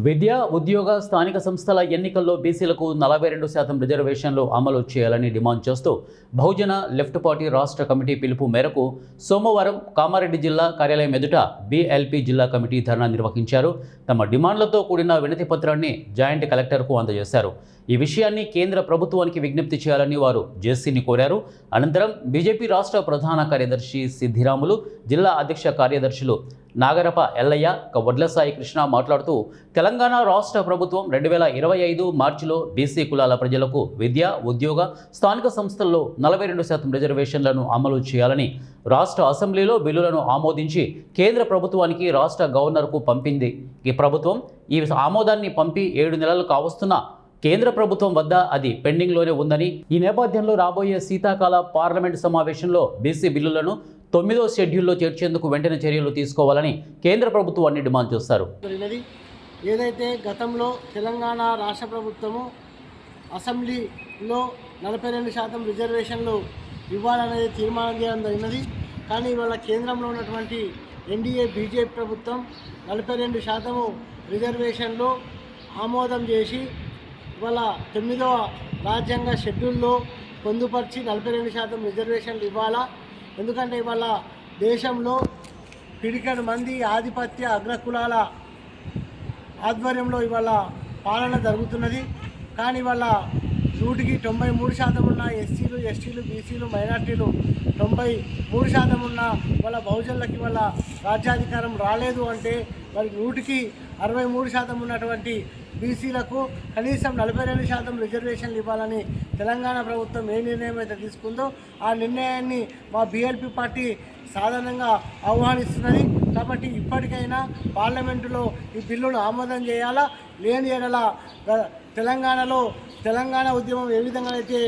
విద్య, ఉద్యోగ, స్థానిక సంస్థల ఎన్నికల్లో బీసీలకు 42% రిజర్వేషన్లు అమలు చేయాలని డిమాండ్ చేస్తూ బహుజన లెఫ్ట్ పార్టీ రాష్ట్ర కమిటీ పిలుపు మేరకు సోమవారం కామారెడ్డి జిల్లా కార్యాలయం ఎదుట బీఎల్పీ జిల్లా కమిటీ ధర్నా నిర్వహించారు. తమ డిమాండ్లతో కూడిన వినతి పత్రాన్ని జాయింట్ కలెక్టర్కు అందజేశారు. ఈ విషయాన్ని కేంద్ర ప్రభుత్వానికి విజ్ఞప్తి చేయాలని వారు జేసీని కోరారు. అనంతరం బీజేపీ రాష్ట్ర ప్రధాన కార్యదర్శి సిద్ధిరాములు, జిల్లా అధ్యక్ష కార్యదర్శులు నాగరప ఎల్లయ్య, వడ్లసాయి కృష్ణ మాట్లాడుతూ తెలంగాణ రాష్ట్ర ప్రభుత్వం 2025 మార్చిలో బీసీ కులాల ప్రజలకు విద్య, ఉద్యోగ, స్థానిక సంస్థల్లో 42% రిజర్వేషన్లను అమలు చేయాలని రాష్ట్ర అసెంబ్లీలో బిల్లులను ఆమోదించి కేంద్ర ప్రభుత్వానికి రాష్ట్ర గవర్నర్కు పంపింది. ఈ ప్రభుత్వం ఈ ఆమోదాన్ని పంపి 7 నెలలు కావస్తున్నా కేంద్ర ప్రభుత్వం వద్ద అది పెండింగ్లోనే ఉందని, ఈ నేపథ్యంలో రాబోయే శీతాకాల పార్లమెంటు సమావేశంలో బీసీ బిల్లులను 9వ షెడ్యూల్లో చేర్చేందుకు వెంటనే చర్యలు తీసుకోవాలని కేంద్ర ప్రభుత్వాన్ని డిమాండ్ చేశారు. ఏదైతే గతంలో తెలంగాణ రాష్ట్ర ప్రభుత్వము అసెంబ్లీలో 42% రిజర్వేషన్లు ఇవ్వాలనేది తీర్మానం చేయడం జరిగినది. కానీ ఇవాళ కేంద్రంలో ఉన్నటువంటి ఎన్డీఏ బీజేపీ ప్రభుత్వం 42% రిజర్వేషన్లు ఆమోదం చేసి ఇవాళ 9వ రాజ్యాంగ షెడ్యూల్లో పొందుపరిచి 42% రిజర్వేషన్లు ఇవ్వాలా. ఎందుకంటే ఇవాళ దేశంలో పిడికెడు మంది ఆధిపత్య అగ్రకులాల ఆధ్వర్యంలో ఇవాళ పాలన జరుగుతున్నది. కానీ ఇవాళ 93% ఉన్న ఎస్సీలు, ఎస్టీలు, బీసీలు, మైనార్టీలు 93% ఉన్న వాళ్ళ బహుజనులకి వాళ్ళ రాజ్యాధికారం రాలేదు అంటే మరి 63% ఉన్నటువంటి బీసీలకు కనీసం 42% రిజర్వేషన్లు ఇవ్వాలని తెలంగాణ ప్రభుత్వం ఏ నిర్ణయం అయితే తీసుకుందో ఆ నిర్ణయాన్ని మా బీఎల్పీ పార్టీ సాధారణంగా ఆహ్వానిస్తున్నది. కాబట్టి ఇప్పటికైనా పార్లమెంటులో ఈ బిల్లును ఆమోదం చేయాలా. లేని ఎడల తెలంగాణ ఉద్యమం ఏ విధంగా అయితే